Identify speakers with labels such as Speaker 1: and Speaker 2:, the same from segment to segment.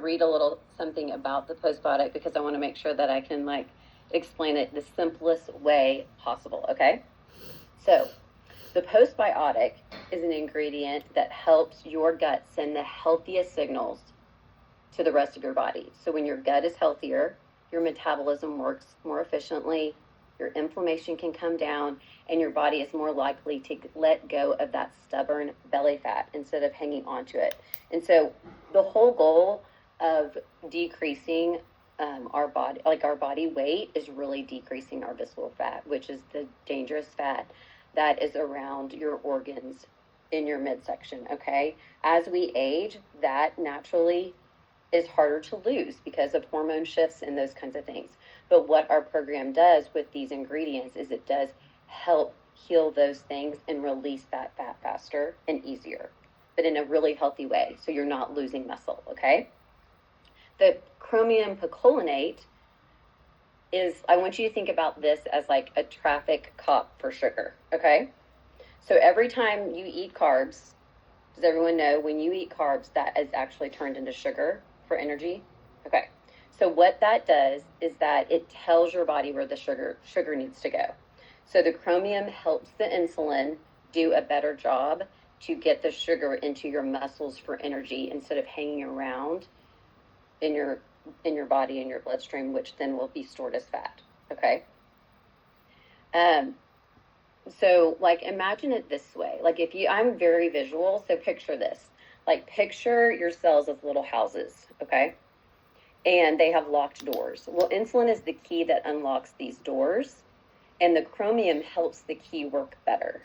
Speaker 1: read a little something about the postbiotic because I want to make sure that I can like explain it the simplest way possible, okay? So the postbiotic is an ingredient that helps your gut send the healthiest signals to the rest of your body. So when your gut is healthier, your metabolism works more efficiently, your inflammation can come down, and your body is more likely to let go of that stubborn belly fat instead of hanging onto it. And so the whole goal of decreasing our body weight is really decreasing our visceral fat, which is the dangerous fat that is around your organs in your midsection, okay? As we age, that naturally is harder to lose because of hormone shifts and those kinds of things. But what our program does with these ingredients is it does help heal those things and release that fat faster and easier, but in a really healthy way, so you're not losing muscle, okay? The chromium picolinate is, I want you to think about this as like a traffic cop for sugar, okay? So every time you eat carbs, does everyone know when you eat carbs, that is actually turned into sugar for energy? Okay. So what that does is that it tells your body where the sugar needs to go. So the chromium helps the insulin do a better job to get the sugar into your muscles for energy instead of hanging around in your body, in your bloodstream, which then will be stored as fat. Okay. So like imagine it this way. Like I'm very visual, so picture this. Like picture your cells as little houses, okay? And they have locked doors. Well, insulin is the key that unlocks these doors, and the chromium helps the key work better.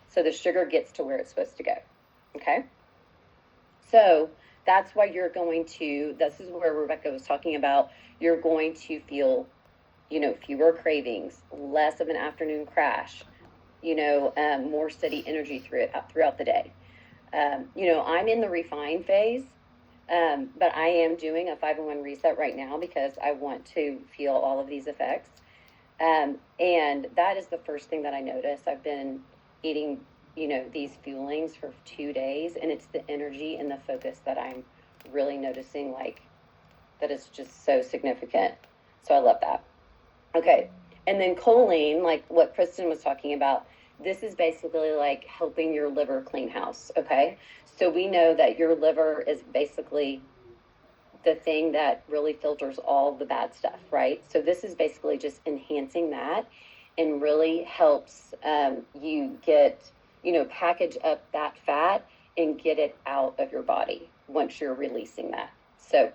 Speaker 1: So the sugar gets to where it's supposed to go, okay? So that's why this is where Rebecca was talking about, you're going to feel, fewer cravings, less of an afternoon crash, more steady energy throughout the day. I'm in the refine phase, but I am doing a 5-in-1 reset right now because I want to feel all of these effects. And that is the first thing that I notice. I've been eating, these fuelings for 2 days, and it's the energy and the focus that I'm really noticing, like, that is just so significant. So I love that. Okay. And then choline, like what Kristen was talking about, this is basically like helping your liver clean house, okay? So we know that your liver is basically the thing that really filters all the bad stuff, right? So this is basically just enhancing that and really helps you get, package up that fat and get it out of your body once you're releasing that. So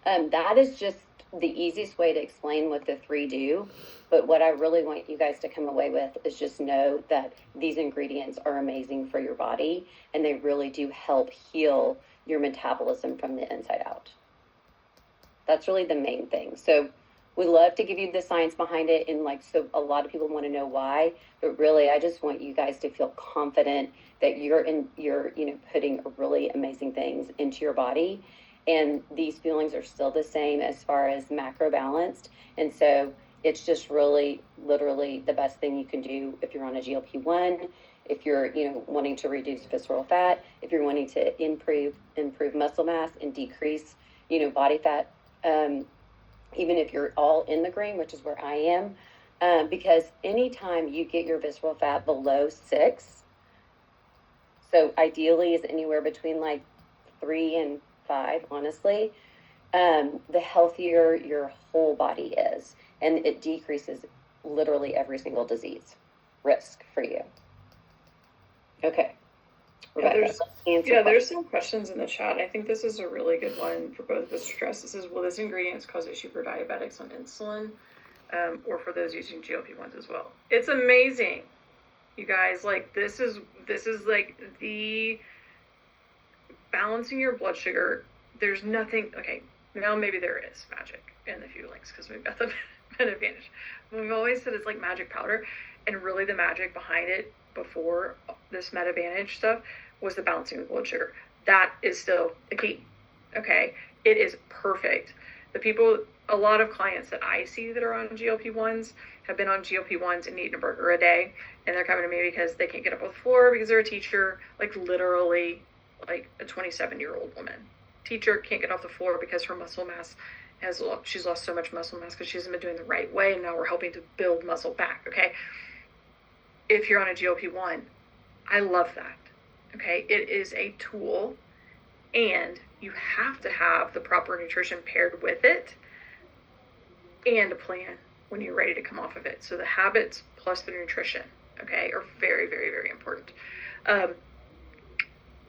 Speaker 1: that is just the easiest way to explain what the 3 do. But what I really want you guys to come away with is just know that these ingredients are amazing for your body, and they really do help heal your metabolism from the inside out. That's really the main thing. So we love to give you the science behind it, and so a lot of people want to know why, but really I just want you guys to feel confident that you're putting really amazing things into your body. And these feelings are still the same as far as macro balanced. And so it's just really, literally the best thing you can do if you're on a GLP-1, if you're, wanting to reduce visceral fat, if you're wanting to improve muscle mass and decrease, body fat, even if you're all in the green, which is where I am, because anytime you get your visceral fat below 6, so ideally is anywhere between 3 and 5, honestly, the healthier your whole body is, and it decreases literally every single disease risk for you. Okay.
Speaker 2: Rebecca, there's some questions in the chat. I think this is a really good one for both of us to address. This is, will this ingredient cause issue for diabetics on insulin, or for those using GLP-1s as well? It's amazing, you guys. This is the balancing your blood sugar. There's nothing, okay, now maybe there is magic in the fuelings because we've got the Advantage. We've always said it's like magic powder, and really the magic behind it before this Advantage stuff was the balancing of blood sugar. That is still the key, okay? It is perfect. A lot of clients that I see that are on GLP-1s have been on GLP-1s and eaten a burger a day, and they're coming to me because they can't get up off the floor because they're a teacher, literally a 27-year-old woman. teacher can't get off the floor because her muscle mass she's lost so much muscle mass because she hasn't been doing the right way, and now we're helping to build muscle back, okay? If you're on a GLP-1, I love that, okay? It is a tool, and you have to have the proper nutrition paired with it and a plan when you're ready to come off of it. So the habits plus the nutrition, okay, are very, very, very important.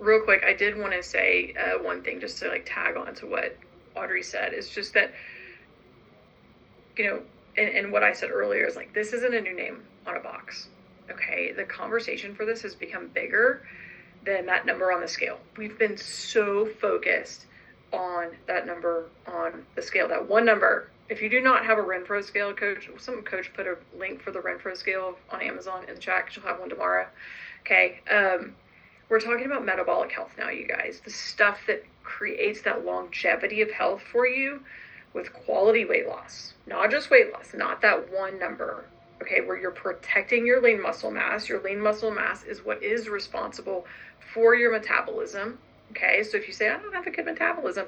Speaker 2: Real quick, I did want to say one thing just to like tag on to what Audrey said, is just that, you know, and what I said earlier is like, this isn't a new name on a box, okay? The conversation for this has become bigger than that number on the scale. We've been so focused on that number on the scale, that one number. If you do not have a Renfro scale, some coach put a link for the Renfro scale on Amazon in the chat, because you'll have one tomorrow, okay? We're talking about metabolic health now, you guys. The stuff that creates that longevity of health for you with quality weight loss. Not just weight loss, not that one number, okay, where you're protecting your lean muscle mass. Your lean muscle mass is what is responsible for your metabolism, okay? So if you say, I don't have a good metabolism,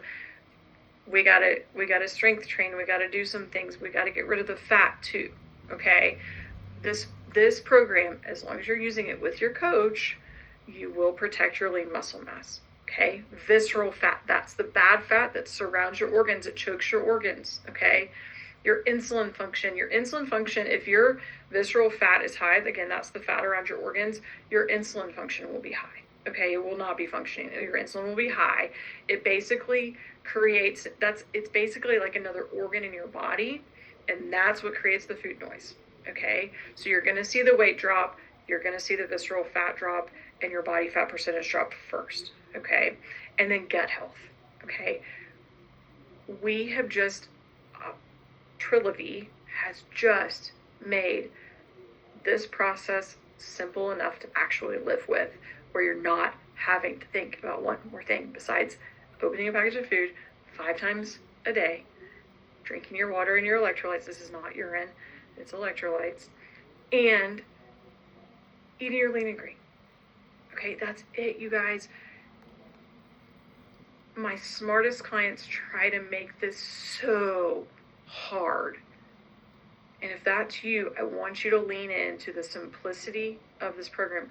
Speaker 2: we gotta strength train, we gotta do some things, we gotta get rid of the fat too, okay? This program, as long as you're using it with your coach, you will protect your lean muscle mass, okay? Visceral fat, that's the bad fat that surrounds your organs, it chokes your organs, okay? Your insulin function, if your visceral fat is high, again, that's the fat around your organs, your insulin function will be high, okay? It will not be functioning, your insulin will be high. It basically creates, it's basically like another organ in your body, and that's what creates the food noise, okay? So you're gonna see the weight drop, you're gonna see the visceral fat drop, and your body fat percentage drop first, okay? And then gut health, okay? We have just, TRILIVY has just made this process simple enough to actually live with, where you're not having to think about one more thing besides opening a package of food 5 times a day, drinking your water and your electrolytes. This is not urine, it's electrolytes, and eating your lean and green. Okay, that's it, you guys. My smartest clients try to make this so hard. And if that's you, I want you to lean into the simplicity of this program.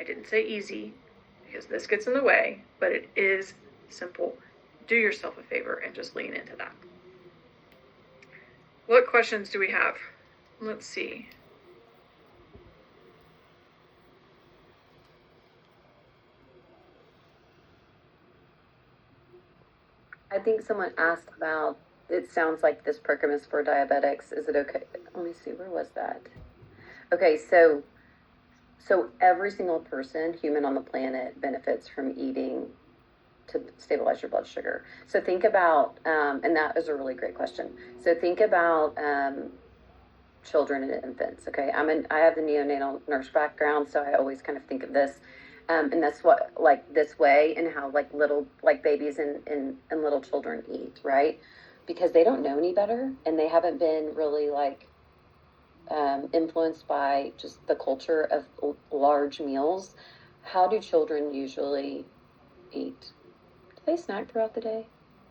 Speaker 2: I didn't say easy, because this gets in the way, but it is simple. Do yourself a favor and just lean into that. What questions do we have? Let's see.
Speaker 1: I think someone asked about, it sounds like this program is for diabetics. Is it okay? Let me see, where was that? Okay, so every single person, human on the planet, benefits from eating to stabilize your blood sugar. So think about, and that is a really great question. So think about children and infants, okay? I have the neonatal nurse background, so I always kind of think of this. And that's what, like, this way, and how, like, little, like, babies and little children eat, right? Because they don't know any better, and they haven't been really, like, influenced by just the culture of large meals. How do children usually eat? Do they snack throughout the day?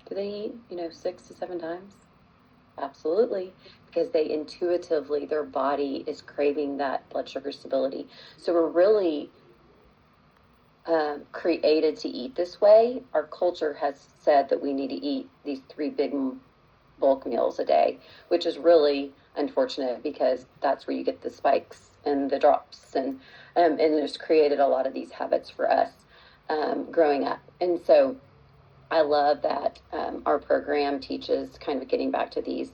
Speaker 1: Do they eat, 6 to 7 times? Absolutely, because they intuitively, their body is craving that blood sugar stability. So we're really created to eat this way. Our culture has said that we need to eat these 3 big bulk meals a day, which is really unfortunate, because that's where you get the spikes and the drops, and it's created a lot of these habits for us growing up. And so I love that our program teaches kind of getting back to these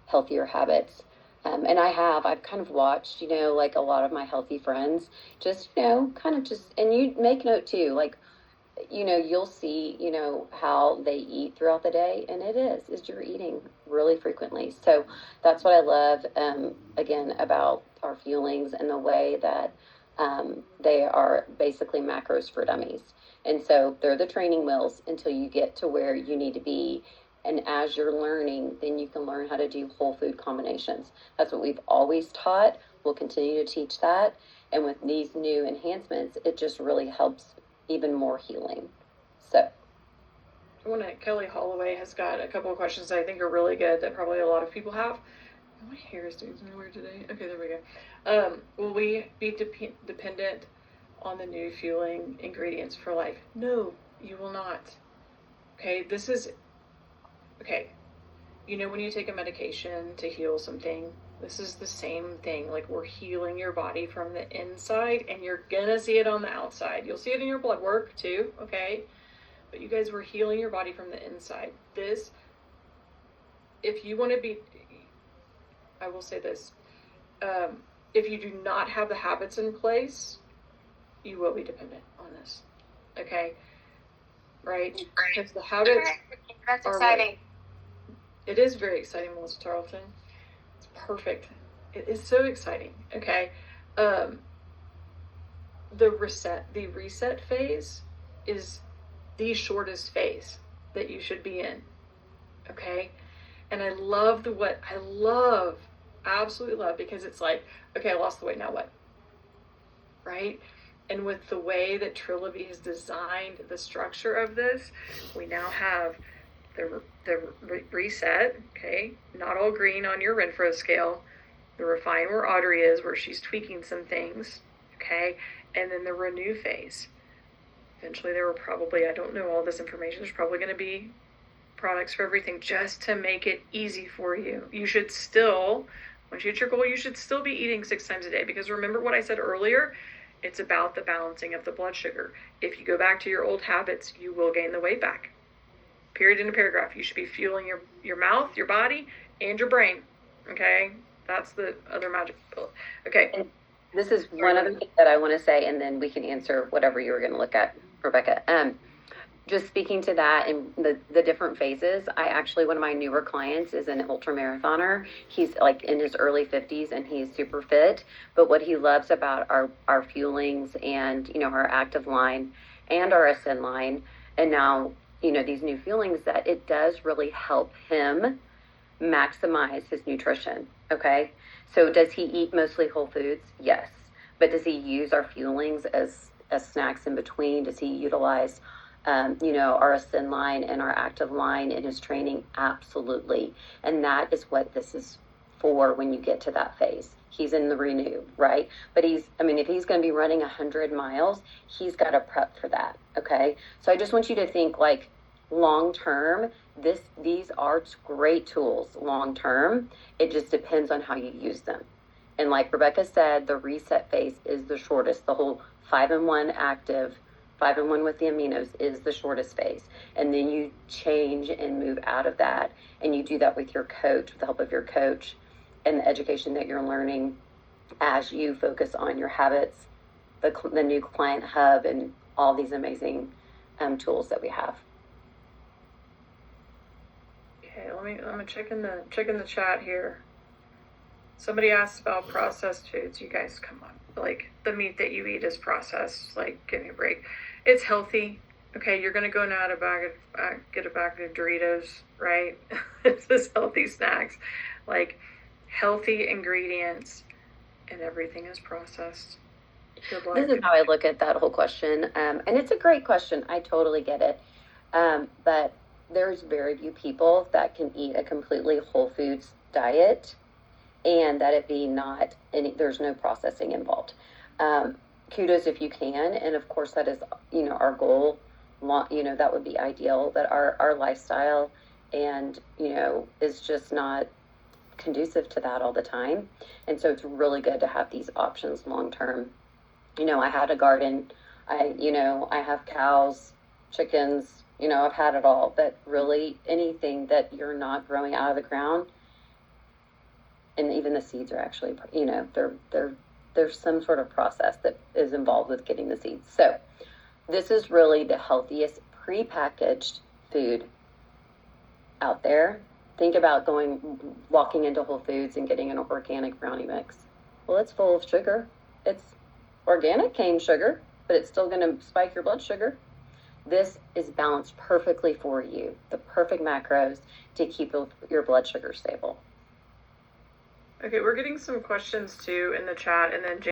Speaker 1: healthier habits. And I've kind of watched, like a lot of my healthy friends just, and you make note too, like, you'll see, how they eat throughout the day, and is you're eating really frequently. So that's what I love, again, about our fuelings, and the way that they are basically macros for dummies. And so they're the training wheels until you get to where you need to be. And as you're learning, then you can learn how to do whole food combinations. That's what we've always taught. We'll continue to teach that. And with these new enhancements, it just really helps even more healing. So
Speaker 2: Kelly Holloway has got a couple of questions that I think are really good that probably a lot of people have. My hair is doing nowhere today. Okay, there we go. Will we be dependent on the new fueling ingredients for life? No, you will not. Okay, okay. You know when you take a medication to heal something, this is the same thing. Like, we're healing your body from the inside, and you're gonna see it on the outside. You'll see it in your blood work too, okay? But you guys were healing your body from the inside. If you want to be, I will say this, if you do not have the habits in place, you will be dependent on this, okay? Right? Because the habits
Speaker 3: That's exciting.
Speaker 2: It is very exciting, Melissa Tarleton. It's perfect. It is so exciting, okay? The reset phase is the shortest phase that you should be in, okay? And I absolutely love, because it's like, okay, I lost the weight, now what? Right? And with the way that TRILIVY has designed the structure of this, we now have the reset, okay? Not all green on your Renfro scale. The refine where Audrey is, where she's tweaking some things, okay? And then the renew phase. Eventually there were probably, I don't know all this information, there's probably going to be products for everything just to make it easy for you. You should still, once you hit your goal, you should still be eating 6 times a day, because remember what I said earlier? It's about the balancing of the blood sugar. If you go back to your old habits, you will gain the weight back. Period in a paragraph. You should be fueling your mouth, your body, and your brain. Okay? That's the other magic pill. Okay.
Speaker 1: And this is one other thing that I want to say, and then we can answer whatever you were going to look at, Rebecca. Just speaking to that and the different phases, one of my newer clients is an ultra marathoner. He's like in his early 50s and he's super fit. But what he loves about our fuelings and, our active line and our ascend line, and now, these new fuelings, that it does really help him maximize his nutrition. Okay. So does he eat mostly whole foods? Yes. But does he use our fuelings as snacks in between? Does he utilize our ascend line and our active line in his training? Absolutely. And that is what this is for when you get to that phase. He's in the renew, right? But if he's going to be running 100 miles, he's got to prep for that. Okay. So I just want you to think, like, long term, these are great tools long term. It just depends on how you use them. And like Rebecca said, the reset phase is the shortest. The whole 5-in-1 active, 5-in-1 with the aminos is the shortest phase. And then you change and move out of that. And you do that with your coach, with the help of your coach and the education that you're learning as you focus on your habits, the new client hub, and all these amazing tools that we have.
Speaker 2: Okay, let me check in the chat here. Somebody asked about processed foods. You guys, come on. Like, the meat that you eat is processed. Like, give me a break. It's healthy. Okay, you're going to go now to get a bag of Doritos, right? It's just healthy snacks. Like, healthy ingredients, and everything is processed.
Speaker 1: This is how I look at that whole question. And it's a great question. I totally get it. But there's very few people that can eat a completely whole foods diet and that it be there's no processing involved. Kudos if you can. And of course that is, our goal. That would be ideal, that our lifestyle and, is just not conducive to that all the time. And so it's really good to have these options long term. I had a garden, I have cows, chickens, I've had it all, but really anything that you're not growing out of the ground, and even the seeds are actually, there's some sort of process that is involved with getting the seeds. So this is really the healthiest prepackaged food out there. Think about walking into Whole Foods and getting an organic brownie mix. Well, it's full of sugar. It's organic cane sugar, but it's still going to spike your blood sugar. This is balanced perfectly for you. The perfect macros to keep your blood sugar stable.
Speaker 2: Okay, we're getting some questions too in the chat, and then